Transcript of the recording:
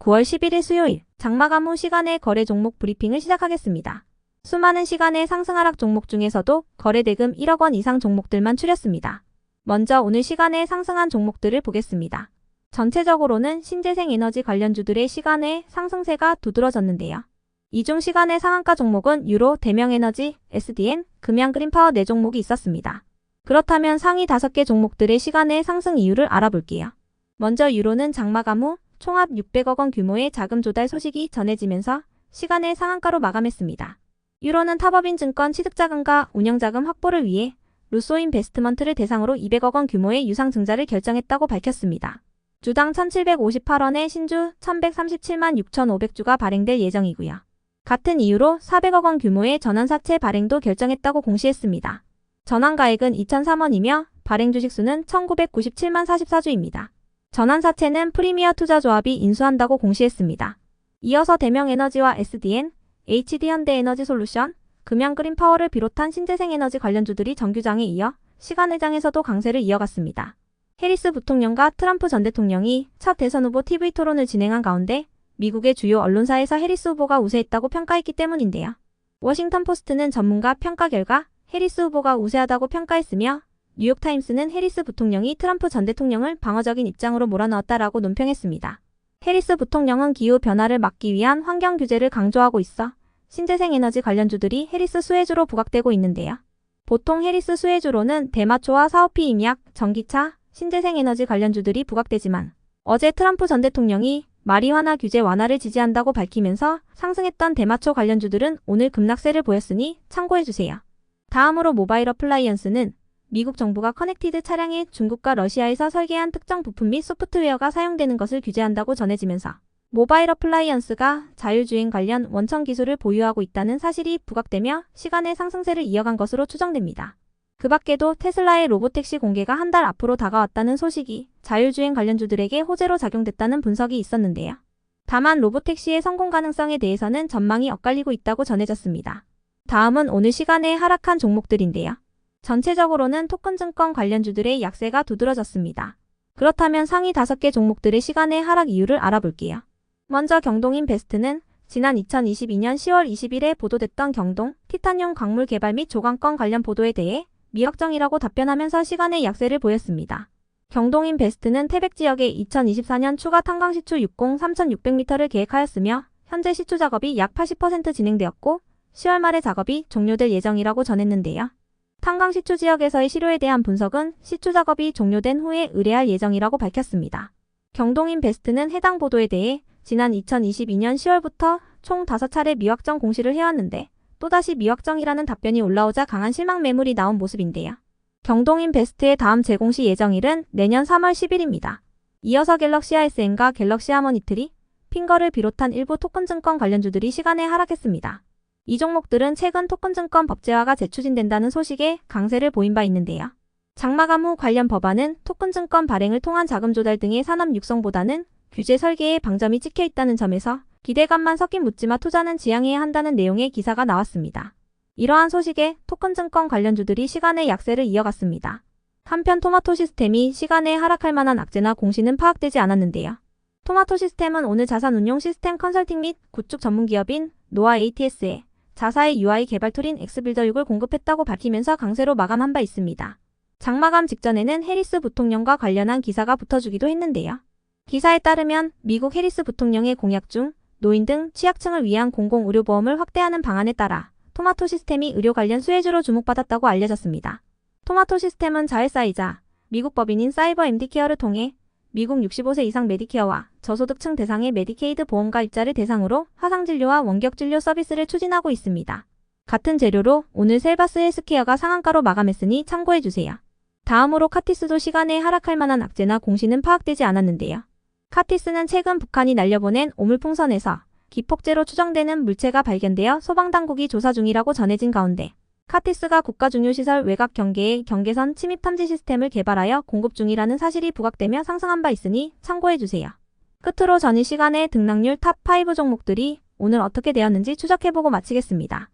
9월 11일 수요일 장마감 후 시간의 거래 종목 브리핑을 시작하겠습니다. 수많은 시간의 상승 하락 종목 중에서도 거래대금 1억 원 이상 종목들만 추렸습니다. 먼저 오늘 시간에 상승한 종목들을 보겠습니다. 전체적으로는 신재생 에너지 관련주들의 시간의 상승세가 두드러졌는데요. 이 중 시간의 상한가 종목은 유로, 대명에너지, SDN, 금양그린파워 4종목이 있었습니다. 그렇다면 상위 5개 종목들의 시간의 상승 이유를 알아볼게요. 먼저 유로는 장마감 후 총합 600억 원 규모의 자금 조달 소식이 전해지면서 시간의 상한가로 마감했습니다. 유로는 탑업인증권 취득자금과 운영자금 확보를 위해 루소인베스트먼트를 대상으로 200억 원 규모의 유상 증자를 결정했다고 밝혔습니다. 주당 1,758원에 신주 1,137만 6,500주가 발행될 예정이고요. 같은 이유로 400억 원 규모의 전환사채 발행도 결정했다고 공시했습니다. 전환가액은 2,003원이며 발행 주식수는 1,997만 44주입니다. 전환사채는 프리미어 투자조합이 인수한다고 공시했습니다. 이어서 대명에너지와 SDN, HD현대에너지솔루션, 금양그린파워를 비롯한 신재생에너지 관련주들이 정규장에 이어 시간외장에서도 강세를 이어갔습니다. 해리스 부통령과 트럼프 전 대통령이 첫 대선 후보 TV 토론을 진행한 가운데 미국의 주요 언론사에서 해리스 후보가 우세했다고 평가했기 때문인데요. 워싱턴 포스트는 전문가 평가 결과 해리스 후보가 우세하다고 평가했으며 뉴욕타임스는 해리스 부통령이 트럼프 전 대통령을 방어적인 입장으로 몰아넣었다라고 논평했습니다. 해리스 부통령은 기후 변화를 막기 위한 환경 규제를 강조하고 있어 신재생에너지 관련주들이 해리스 수혜주로 부각되고 있는데요. 보통 해리스 수혜주로는 대마초와 사오피 임약, 전기차, 신재생에너지 관련주들이 부각되지만 어제 트럼프 전 대통령이 마리화나 규제 완화를 지지한다고 밝히면서 상승했던 대마초 관련주들은 오늘 급락세를 보였으니 참고해주세요. 다음으로 모바일 어플라이언스는 미국 정부가 커넥티드 차량에 중국과 러시아에서 설계한 특정 부품 및 소프트웨어가 사용되는 것을 규제한다고 전해지면서 모바일 어플라이언스가 자율주행 관련 원천 기술을 보유하고 있다는 사실이 부각되며 시간의 상승세를 이어간 것으로 추정됩니다. 그 밖에도 테슬라의 로보택시 공개가 한 달 앞으로 다가왔다는 소식이 자율주행 관련주들에게 호재로 작용됐다는 분석이 있었는데요. 다만 로보택시의 성공 가능성에 대해서는 전망이 엇갈리고 있다고 전해졌습니다. 다음은 오늘 시간에 하락한 종목들인데요. 전체적으로는 토큰증권 관련주들의 약세가 두드러졌습니다. 그렇다면 상위 5개 종목들의 시간의 하락 이유를 알아볼게요. 먼저 경동인베스트는 지난 2022년 10월 20일에 보도됐던 경동, 티탄용 광물 개발 및 조광권 관련 보도에 대해 미확정이라고 답변하면서 시간의 약세를 보였습니다. 경동인베스트는 태백 지역에 2024년 추가 탄광시추 3,600m를 계획하였으며 현재 시추 작업이 약 80% 진행되었고 10월 말에 작업이 종료될 예정이라고 전했는데요. 탄광시추 지역에서의 시료에 대한 분석은 시추 작업이 종료된 후에 의뢰할 예정이라고 밝혔습니다. 경동인베스트는 해당 보도에 대해 지난 2022년 10월부터 총 5차례 미확정 공시를 해왔는데 또다시 미확정이라는 답변이 올라오자 강한 실망 매물이 나온 모습인데요. 경동인베스트의 다음 재공시 예정일은 내년 3월 10일입니다. 이어서 갤럭시 RSN과 갤럭시 하모니트리, 핑거를 비롯한 일부 토큰증권 관련주들이 시간에 하락했습니다. 이 종목들은 최근 토큰증권 법제화가 재추진된다는 소식에 강세를 보인 바 있는데요. 장마감 후 관련 법안은 토큰증권 발행을 통한 자금 조달 등의 산업 육성보다는 규제 설계에 방점이 찍혀 있다는 점에서 기대감만 섞인 묻지마 투자는 지양해야 한다는 내용의 기사가 나왔습니다. 이러한 소식에 토큰증권 관련주들이 시간의 약세를 이어갔습니다. 한편 토마토시스템이 시간에 하락할 만한 악재나 공시는 파악되지 않았는데요. 토마토시스템은 오늘 자산운용 시스템 컨설팅 및 구축 전문기업인 노아 ATS에 자사의 UI 개발 툴인 엑스빌더6을 공급했다고 밝히면서 강세로 마감한 바 있습니다. 장마감 직전에는 해리스 부통령과 관련한 기사가 붙어주기도 했는데요. 기사에 따르면 미국 해리스 부통령의 공약 중 노인 등 취약층을 위한 공공의료보험을 확대하는 방안에 따라 토마토시스템이 의료 관련 수혜주로 주목받았다고 알려졌습니다. 토마토시스템은 자회사이자 미국 법인인 사이버 MD케어를 통해 미국 65세 이상 메디케어와 저소득층 대상의 메디케이드 보험가입자를 대상으로 화상진료와 원격진료 서비스를 추진하고 있습니다. 같은 재료로 오늘 셀바스 헬스케어가 상한가로 마감했으니 참고해주세요. 다음으로 카티스도 시간에 하락할 만한 악재나 공시는 파악되지 않았는데요. 카티스는 최근 북한이 날려보낸 오물풍선에서 기폭제로 추정되는 물체가 발견되어 소방당국이 조사 중이라고 전해진 가운데 카티스가 국가중요시설 외곽 경계에 경계선 침입 탐지 시스템을 개발하여 공급 중이라는 사실이 부각되며 상승한 바 있으니 참고해주세요. 끝으로 전일 시간에 등락률 탑5 종목들이 오늘 어떻게 되었는지 추적해보고 마치겠습니다.